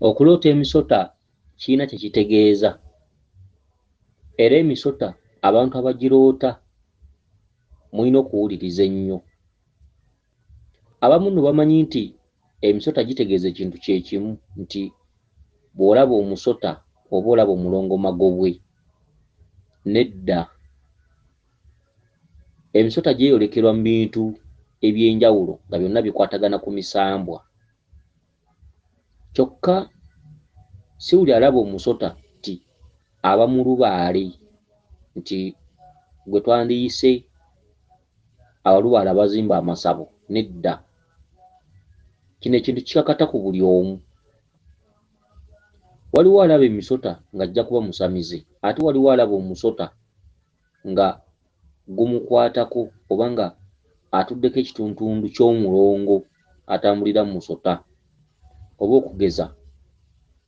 Okuloota emisota kirina kye kitegeeza, era emisota abantu abagiroota mulina okuwuliriza ennyo. Abamu nno bamanyi nti emisota gitegeeza ekintu kye kimu, nti bw'olaba omusota oba olaba omulongomagobwe. Nedda, emisota gyeyolekerwa mu bintu eby'enjawulo nga byonna bikwatagana ku misambwa. Kyokka si buli alaba omusota nti aba mu lubaale, nti gwe twandiyise abalubaale abazimba amasabo. Nedda, kino ekintu kikakata ku buli omu. Waliwo alaba emisota ng'ajja kuba musamize, ate waliwo alaba omusota nga gumukwatako oba nga atuddeko ekituntundu ky'omulongo atambulira mu musota. Oba okugeza,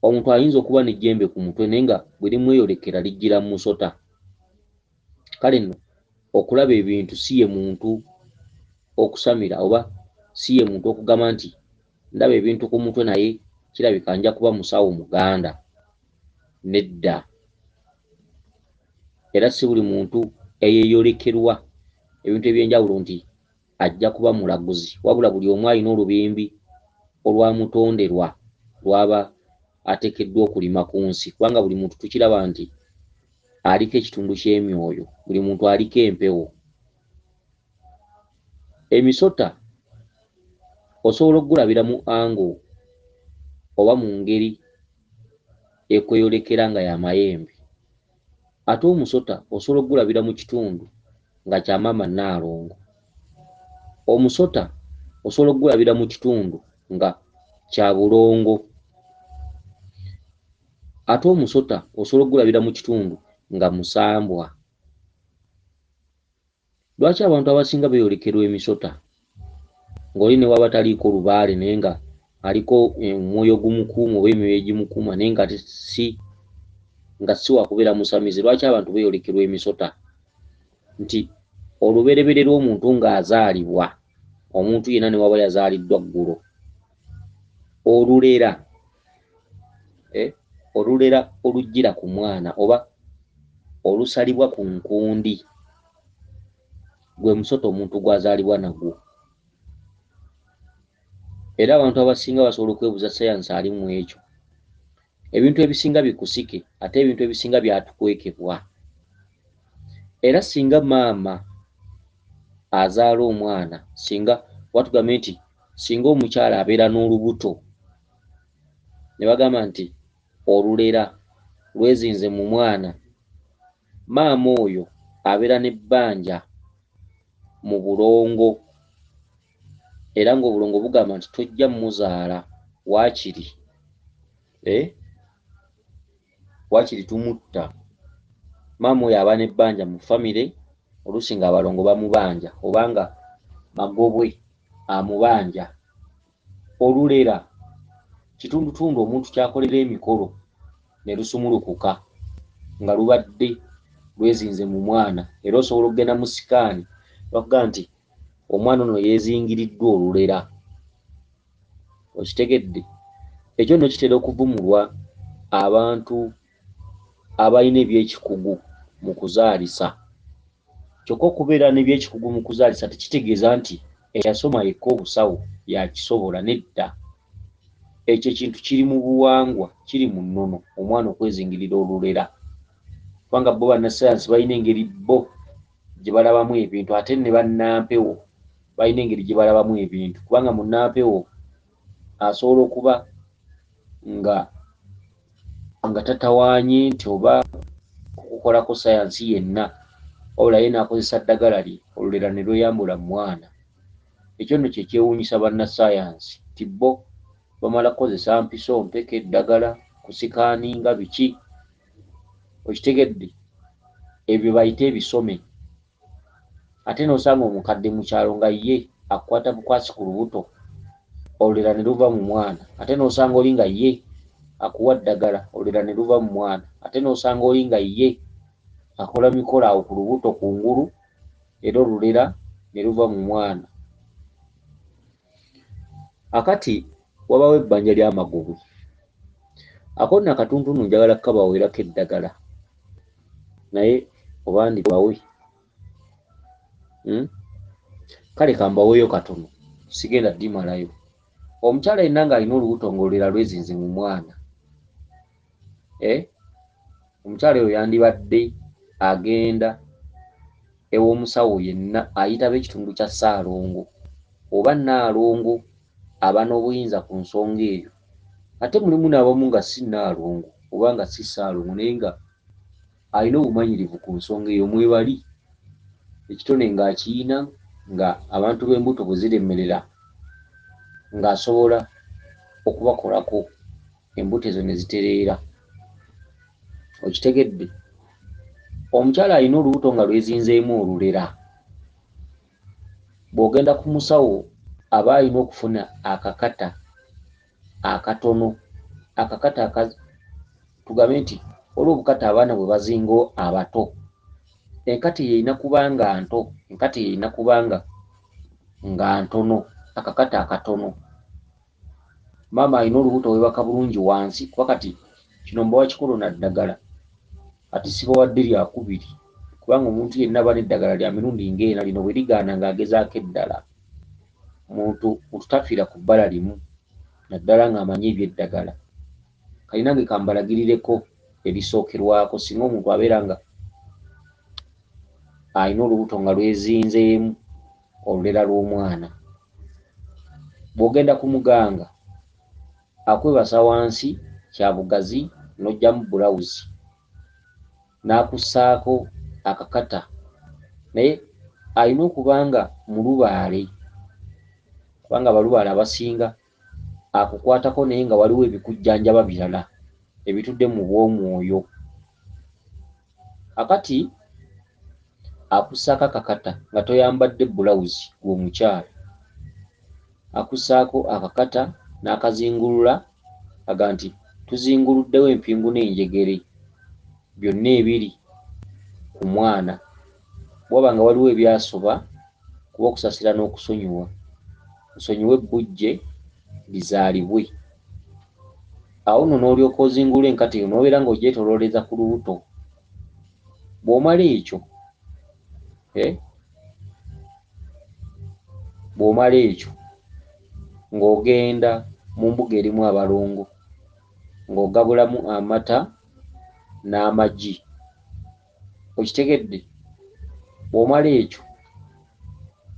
omuntu ayinza okuba n'ejjembe ku mutwe naye nga bwe limweyolekera lijjira mu musota. Kale nno okulaba ebintu si ye muntu okusamira oba si ye muntu okugamba nti ndaba ebintu ku mutwe naye kirabika nja kuba musawo muganda. Nedda, era si buli muntu eyeeyolekerwa ebintu eby'enjawulo nti ajja kuba mulaguzi, wabula buli omu alina olubimbi olwamutonderwa lw'aba ateekeddwa okulima ku nsi, kubanga buli muntu tukiraba nti aliko ekitundu ky'emyoyo, buli muntu aliko empewo. Emisota osobola okugulabira mu ango oba mu ngeri ekweyolekera nga y'amayembe, ate omusota osobola okugulabira mu kitundu nga kya maama Nnaalongo. Omusota osobola okugulabira mu kitundu nga kya Bulongo, ate omusota osobola okugulabira mu kitundu nga Musambwa. Lwaki abantu abasinga beeyolekerwa emisota ng'oli ne waba taliiko lubaale naye nga aliko omwoyo gumukuuma oba emyoyo egimukuuma naye nga si wakubeera musamize? Lwaki abantu beeyolekerwa emisota? Nti olubereberye lw'omuntu ng'azaalibwa, omuntu yenna ne waba yazaaliddwa ggulo, olulera olujjira ku mwana oba olusalibwa ku nkundi, gwe musota omuntu gw'azaalibwa nagwo. Era abantu abasinga basobola okwebuuza sayansi ali mu ekyo. Ebintu ebisinga bikusike ate ebintu ebisinga byatukwekebwa. Era singa maama azaala omwana, singa watugambe nti singa omukyala abeera n'olubuto ne bagamba nti olulera lwezinze mu mwana, maama oyo abeera n'ebbanja mu bulongo, era ng'obulongo bugamba nti tojja mmuzaala, waakiri tumutta. Maama oyo aba n'ebbanja mu famire, oluusi nga abalongo bamubanja oba nga magobwe amubanja. Olulera kitundutundu omuntu kyakolera emikolo ne lusumulukuka nga lubadde lwezinze mu mwana, era osobola okugenda mu sikaani bakugamba nti omwana ono yeezingiriddwa olulera. Okitegedde? Ekyo nno kitera okuvumulwa abantu abalina ebyekikugu mu kuzaalisa. Kyokka okubeera n'ebyekikugu mu kuzaalisa tekitegeeza nti eyasoma yekka obusawo yakisobola. Nedda, ekyo ekintu kiri mu buwangwa, kiri mu nnono, omwana okwezingirira olulera. Kubanga bo bannasayansi balina engeri bo gye balabamu ebintu, ate ne bannampewo balina engeri gye balabamu ebintu. Kubanga munnampewo asobola okuba nga tatawaanye nti oba kukolako sayansi yenna, wabula ye n'akozesa ddagala lye, olulera ne lweyambula mu mwana. Ekyo nno kye kyewuunyisa bannasayansi nti bo bamala kukozesa mpiso, mpeke, eddagala, kusikaaninga biki. Okitegedde? Ebyo bayite ebisome. Ate n'osanga omukadde mu kyalo nga ye akukwata bukwasi ku lubuto, olulera ne luva mu mwana. Ate n'osanga oli nga ye akuwa ddagala, olulera ne luva mu mwana. Ate n'osanga oli nga ye akola mikolo awo ku lubuto kungulu, era olulera ne luva mu mwana. Akati wabawo ebbanja ly'amagobwe. akonna akatonotono njagala kukabaweerako eddagala naye oba ndibawe kale kambaweeyo katono sigenda ddimalayo. Omukyala yenna ng'alina olubuto ng'olulera lwezinze mu mwana, omukyala oyo yandibadde agenda ew'omusawo yenna ayitaba ekitundu kya Ssaalongo oba Nnaalongo aba n'obuyinza ku nsonga eyo. Ate mulimu n'abamu nga si Nnaalongo oba nga si Ssaalongo naye nga alina obumanyirivu ku nsonga eyo, mwebali ekitone ng'akiyina nga abantu b'embuto bwe ziremerera ng'asobola okubakolako embuto ezo ne zitereera. Okitegedde? Omukyala alina olubuto nga lwezinzeemu olulera, bw'ogenda ku musawo aba alina okufuna akakata akatono, akakata tugambe nti olwo obukata abaana bwe bazinga abato, enkata yerina kuba nga nto, enkata yerina kuba nga ntono, akakata akatono. Maama alina olubuto webaka bulungi wansi, kuba kati kino mbawa kikolo na ddagala ati sibawadde lyakubiri, kubanga omuntu yenna aba n'eddagala lya mirundi ng'ena, lino bwe ligaana ng'agezaako eddala. Muntu tafiira ku bbala limu, naddala ng'amanyi eby'eddagala. Kalina ge kambalagirireko ebisookerwako singa omuntu abeera nga alina olubuto nga lwezinzeemu olulera lw'omwana. Bw'ogenda ku muganga akwebasa wansi kyabugazi n'ojjamu bulawuzi n'akussaako akakata, naye alina okuba nga mulubaale, kubanga abalubaale abasinga akukwatako naye nga waliwo ebikujjanjaba birala ebitudde mu bw'omwoyo. Akati akussaako akakata nga toyambadde bulawuzi gw'omukyala, akussaako akakata n'akazingulula aga nti tuzinguluddewo empingu n'enjegere byonna ebiri ku mwana. Bwaba nga waliwo ebyasoba kuba okusasira n'okusonyiwa, nsonyiwe ebbujje lizaalibwe. Awo nno n'olyoka ozingulula enkata eyo n'obeera ng'ogyetoolooleza ku lubuto. Bw'omala ekyo bw'omala ekyo ng'ogenda mu mbuga erimu abalongo ng'ogabulamu amata n'amagi. Okitegedde? Bw'omala ekyo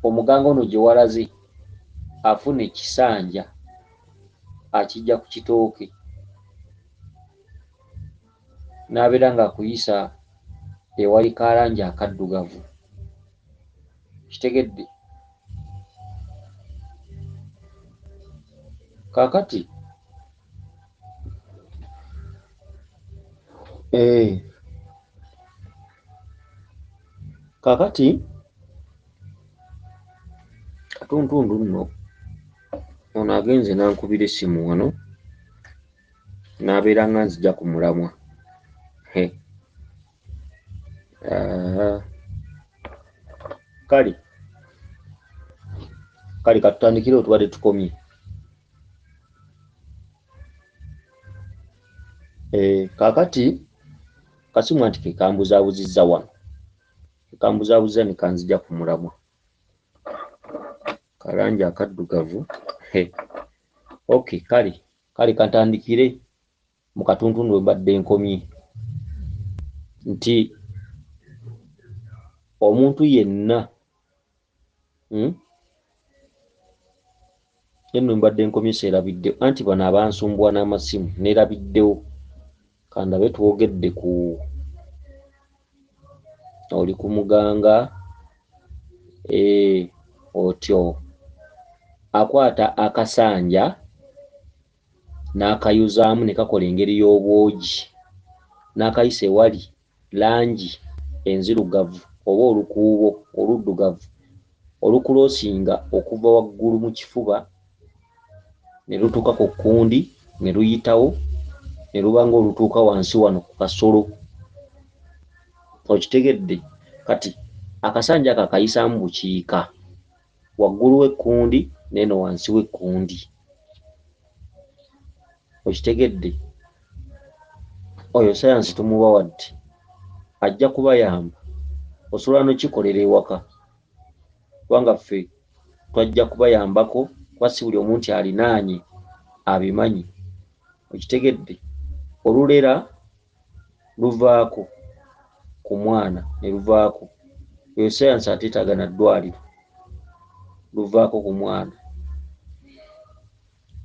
omuganga ono gye walaze afuna ekisanja akijja ku kitooke n'abeera ng'akuyisa ewali kaalangi akaddugavu. Kitegedde? Kaakati kaakati katuntundu nno ono agenze n'ankubira essimu wano n'abeera nga nzija ku mulamwa. Kale katutandikire otubadde tukomye. Kaakati kasimu anti ke kambuzaabuzizza wano, kambuzaabuzza ne kanzija ku mulamwa, kalangi akaddugavu. Okay, kale katandikire mu katuntundu we mbadde nkomye nti omuntu yenna yenno mbadde nkomye seerabidde anti bano abansumbuwa n'amasimu neerabiddewo kandabe twogedde ku oli ku muganga otyo akwata akasanja n'akayuzaamu ne kakola engeri y'obwogi n'akayisa ewali langi enzirugavu oba olukuubo oluddugavu olukuloosinga okuva waggulu mu kifuba ne lutuuka ku kkundi ne luyitawo ne luba ng'olutuuka wansi wano ku kasolo. Okitegedde? Kati akasanja ako akayisaamu bukiika, waggulu w'ekkundi n'eno wansi w'ekkundi. Okitegedde? oyo sayansi tumuwa wadde ajja kubayamba osobola nokikolera ewaka kubanga ffe twajja kubayambako kuba si buli omuntu alinaanye abimanyi okitegedde olulera luvaako ku mwana ne luvaako eyo sayansi ateetaaga na ddwaliro luvaako ku mwana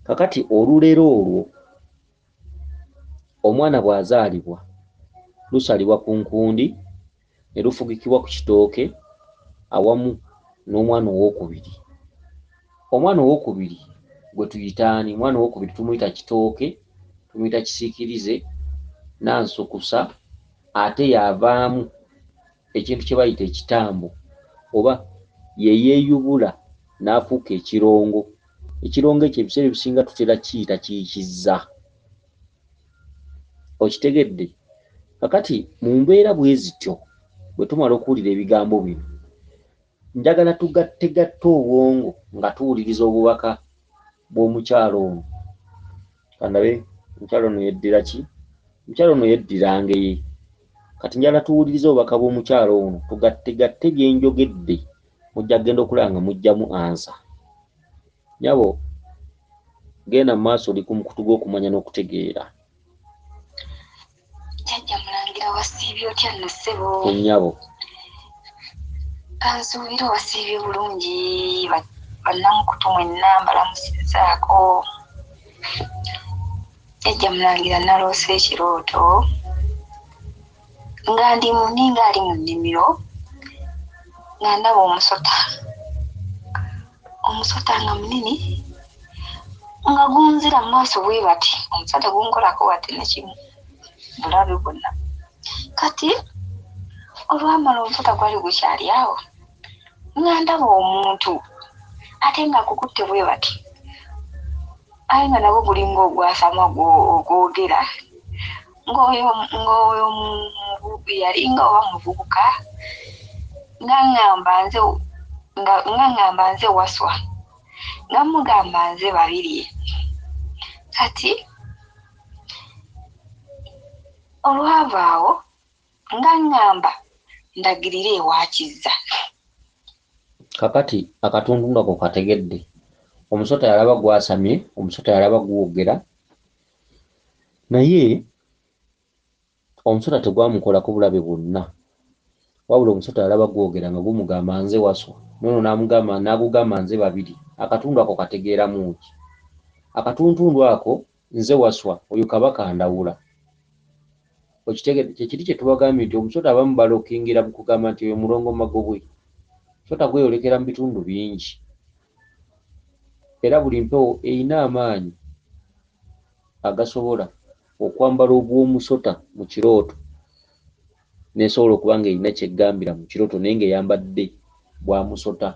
kakati olulero olwo omwana bw'azaalibwa lusalibwa ku nkundi ne lufugikibwa ku kitooke awamu n'omwana owookubiri omwana owookubiri gwe tuyitaani omwana owookubiri tumuyita kitooke tumuyita kisiikirize nansukusa ate yaavaamu ekintu kye bayita ekitambo oba yeyeeyubula n'afuuka ekirongo ekyo ebiseera ebisinga tutera kiyita kiyikizza okitegedde kakati mu mbeera bwe zityo bwe tumala okuwulira ebigambo bino njagala tugattegatte obwongo nga tuwuliriza obubaka bw'omukyalo ono kandabe omukyalo ono yeddira ki omukyalo ono yeddira ngeye kati njagala tuwuliriza obubaka bw'omukyalo ono tugattegatte byenjogedde mujja kgenda okulaba nga mujjamu ansa nyabo genda mu maaso oli ku mukutu gw'okumanya n'okutegeera jjajja mulangira wasiibye otya nno ssebo ennyabo kansuubira wasiibye bulungi bannamukutu mwenna mbalamusizaako jjajja mulangira naloose ekirooto nga ndi muninga ali mu nnimiro nga ndaba omusota nga munene nga gunzira mu maaso bwe bati omusota gunkolako wate nekimu bulabe bwonna kati olwamala omusota gwali gukyali awo nga ndaba omuntu ate nga gukutte bwe bati aye nga nagwo gulinga ogwasama ogwogera ng'oyo yalinga oba muvubuka nga ngamba nze waswa nga mugamba nze babiri kati olwava awo nga ngamba ndagirira ewakizza kakati akatundu ngako kategedde omusota yalaba gwasamye omusota yalaba guwogera naye omusota tegwamukolako bulabe bwonna wabula omusota yalaba gwogera nga gumugamba nze waswa nono n'agugamba nze babiri akatundu ako kategeeramu ki akatuntundu ako nze waswa oyo kabaka ndawula okitegedde kyekiri kye tubagambye nti omusota abamu balokingira mu kugamba nti oyo mulongo magobwe omusota gweyolekera mu bitundu bingi era buli mpewo eyina amaanyi agasobola okwambala obw'omusota mu kirooto nesobola okuba nga erina kyeggambira mu kirooto naye ng'eyambadde bwa musota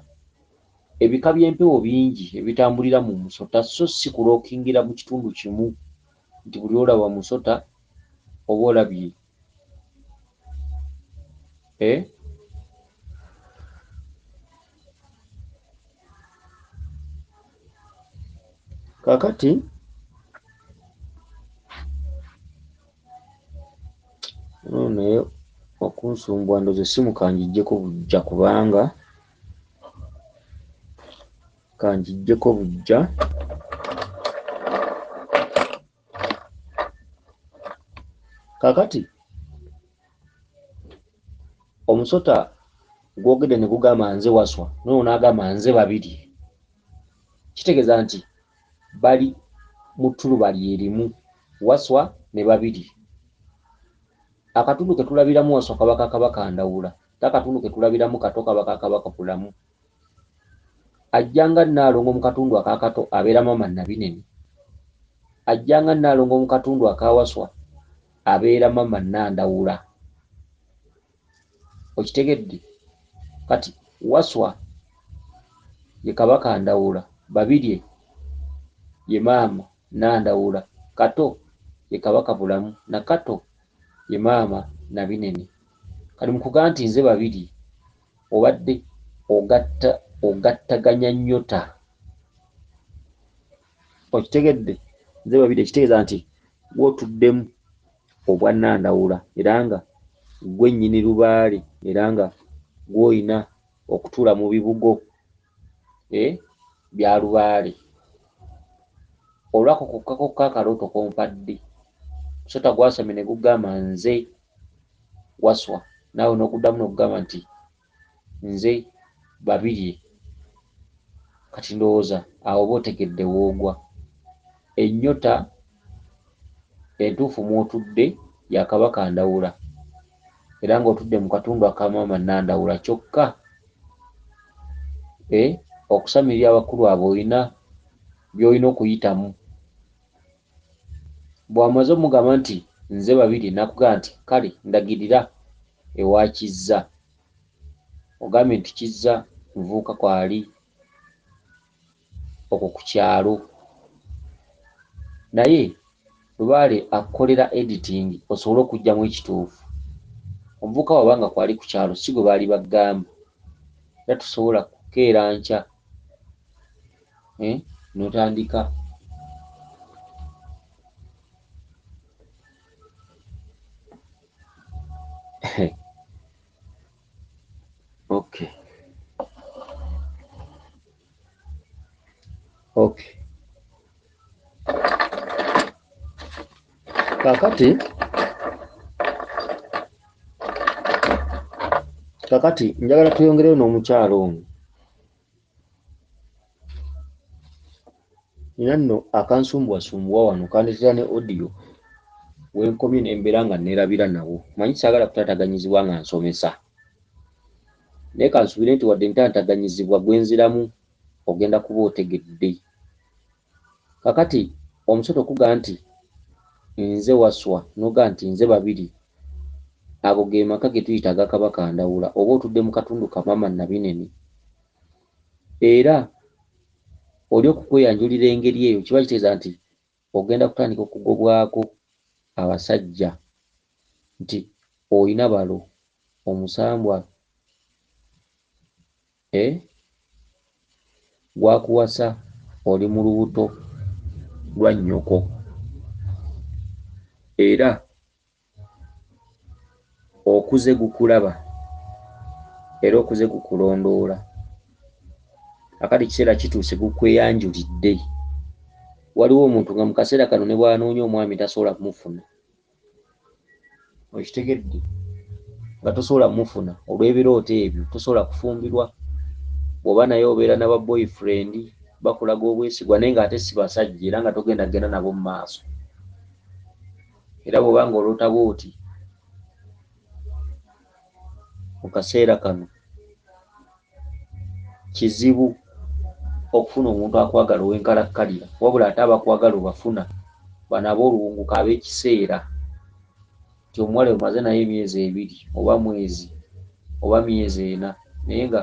ebika by'empewo bingi ebitambulira mu musota so si kulookingira mu kitundu kimu nti buli olaba musota oba olabye kakati naye okunsumbwa ndoze essimu kanjijjeko bujja kubanga kanjijjeko bujja kakati omusota gwogedde ne gugamba nze waswa nono n'agamba nze babiri kitegeeza nti bali mu ttulubali erimu waswa ne babiri akatundu ke tulabiramu waswa kabaka kabaka ndawula takatundu ke tulabiramu kato kabaka kabaka pulamu ajjanga Nnaalongo mu katundu akakato abeera mama Nabinene ajjanga Nnaalongo mu katundu akawaswa abeera mama Nandawula okitegedde kati waswa ye kabaka ndawula babiri ye maama Nandawula kato ye kabaka bulamu na kato ye maama Nabinene kati mu kugaa nti nze babiri obadde ogattaganya nnyota okitegedde nze babiri ekitegeeza nti wotuddemu obwa Nandawula era nga gwe nnyini lubaale era nga gw'olina okutuula mu bibugo bya lubaale. Olwako kokka akalooto kompadde musota gwasamye ne gugamba nze Waswa, naawe n'okuddamu n'okugamba nti nze Babirye. Kati ndowooza awo oba otegedde woogwa. Ennyota entuufu mw'otudde ya Kabaka Ndawula era ng'otudde mu katundu aka maama Nandawula kyokka okusamirira abakulu abo olina by'olina okuyitamu. Bw'amaze omugamba nti nze Babirye n'akugamba nti kale ndagirira ewa Kizza, ogambye nti Kizza nvuuka kwali okwo ku kyalo, naye lubaale akukolera editing osobole okuggyamu ekituufu. Omuvubuka wabanga kwali ku kyalo si gwe baali bagamba, era tosobola kukeera nkya n'otandika okay. Kakati njagala tweyongereyo n'omukyalo ono. Nina nno akansumbuwasumbuwa wano kandeetera ne audio wenkomye ne mbeera nga neerabira nabo. Manyi saagala kutaataganyizibwa nga nsomesa, naye kansuubire nti wadde ntaataganyizibwa gwenziramu ogenda kuba otegedde. Kakati omusota okugamba nti nze Waswa n'ogamba nti nze Babirye, ago ge maka ge tuyita aga Kabaka Ndawula oba otudde mu katundu ka maama Nabinene, era oli okukweyanjulira engeri eyo kiba kitegeeza nti ogenda kutandika okugobwako abasajja nti oyina balo omusambwa gwakuwasa oli mu lubuto lwa nnyoko, era okuze gukulaba era okuze gukulondoola. Akati kiseera kituuse gukweyanjulidde. Waliwo omuntu nga mu kaseera kano ne bw'anoonya omwami tasobola kumufuna. Okitegedde? Nga tosobola kumufuna olw'ebirooto ebyo, tosobola kufumbirwa. Bw'oba naye obeera n'aba boyfriend bakulaga obwesigwa naye ng'ate si basajja era nga togenda kgenda nabo mu maaso. Era bw'oba ng'oloota bw'oti mu kaseera kano kizibu okufuna omuntu akwagala ow'enkalakkalira, wabula ate abakwagala obafuna bano ab'oluwunguka ab'ekiseera, nti omuwala omaze naye emyezi 2 oba mwezi oba myezi 4 naye nga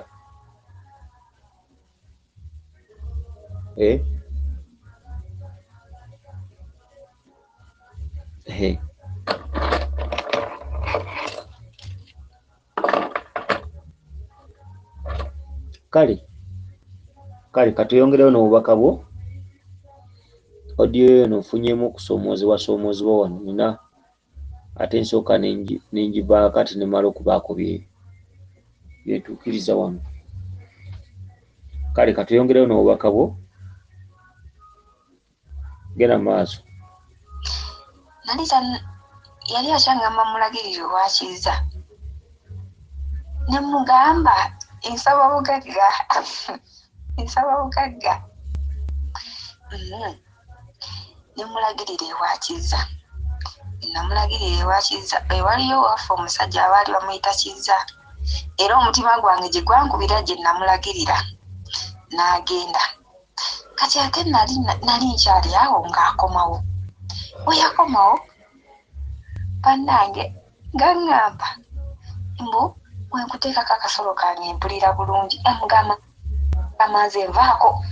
kale katuyongereyo n'obubaka bwo. Audio eno ofunyemu okusoomoozebwa wano, nina ate nsooka nengivaako ati nemala okubaako byetuukiriza wano. Kale katuyongereyo n'obubaka bwo, genda mu maaso. Yali akyangamba mulagirire owa Kizza, ne mugamba nsaba bugagga ne mulagirire ewa Kizza. Namulagirira ewa Kizza ewaliyo waffe omusajja abaali bamuyita Kizza, era omutima gwange gye gwankubira gye namulagirira n'agenda. Kati ate nali nkyali awo ng'akomawo. Bwe yakomawo bannange gaŋŋamba mbu wenkuteekako akasolo kange mpulira bulungi. Amugamba amaze nvaako,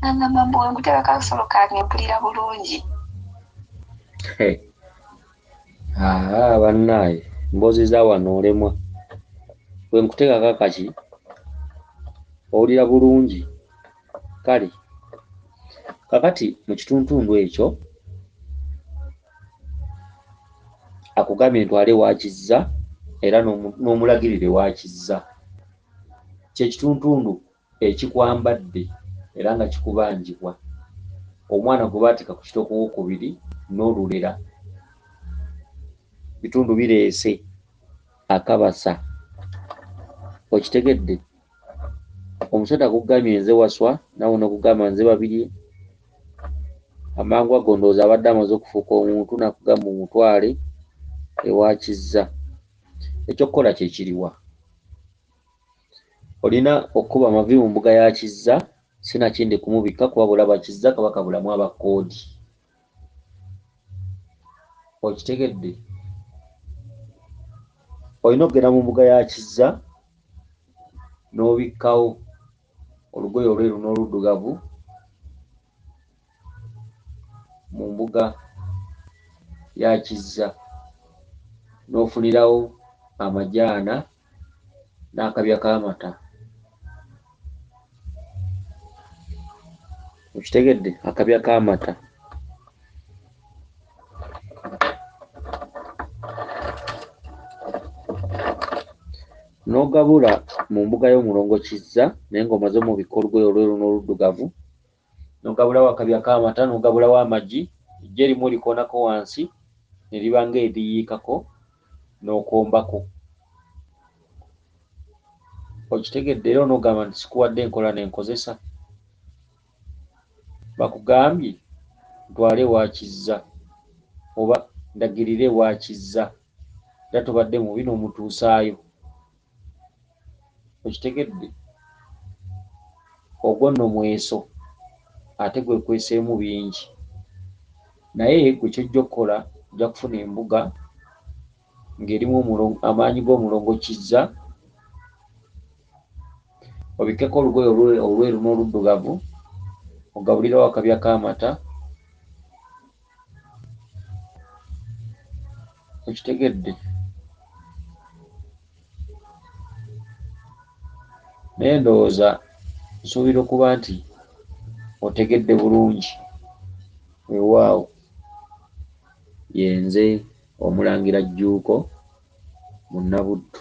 nangamba mbu wenkuteekako akasolo kange mpulira bulungi. Bannaaye mboozi za wano olemwa. Wenkuteekako akaki owulira bulungi. Kale kakati mu kituntundu ekyo akugambye ntwale wakizza era n'omulagirire wakizza, kyekituntundu ekikwambadde era nga kikubanjibwa. Omwana gwe baateeka ku kitoko owookubiri n'olulera, bitundu bireese akabasa. Okitegedde? Omusota gugambye nze waswa, nawe n'okugamba nze babirye. Amangu ago ndowooza abadde amaze okufuuka omuntu, nakugamba omutwale ewakizza. Ekyokkola kye kiriwa? Olina okkuba amavi mu mbuga ya Kizza, sinakindi kumubikka kuba bulaba Kizza Kabaka bulamu abakoodi. Okitegedde? Olina okugenda mu mbuga ya Kizza n'obikkawo olugoye olweru n'oluddugavu mu mbuga ya Kizza, n'ofunirawo amajaana n'akabya k'amata. Okitegedde? Akabya k'amata. N'ogabula mu mbuga y'omulongo Kizza naye ng'omaze omubikka olugoye olweru n'oluddugavu, n'ogabulawo akabya k'amata, n'ogabulawo amagi, ejje erimu olikoonako wansi ne liba ng'eriyiikako n'okombako. Okitegedde? Era onoogamba nti sikuwadde enkola n'enkozesa. Bakugambye ntwale wakizza oba ndagirire wakizza, era tobadde mubi n'omutuusaayo. Okitegedde? Ogwo nno mweso, ate gwe kweseemu bingi. Naye gwe kyojja okukola, ojja kufuna embuga ng'erimu amaanyi g'omulongo Kizza, obikkeko olugoye olweru n'oluddugavu, ogabulirawo akabya k'amata. Okitegedde? Naye ndowooza nsuubira okuba nti otegedde bulungi. Weewaawo, yenze Omulangira Jjuuko Munnabuddu.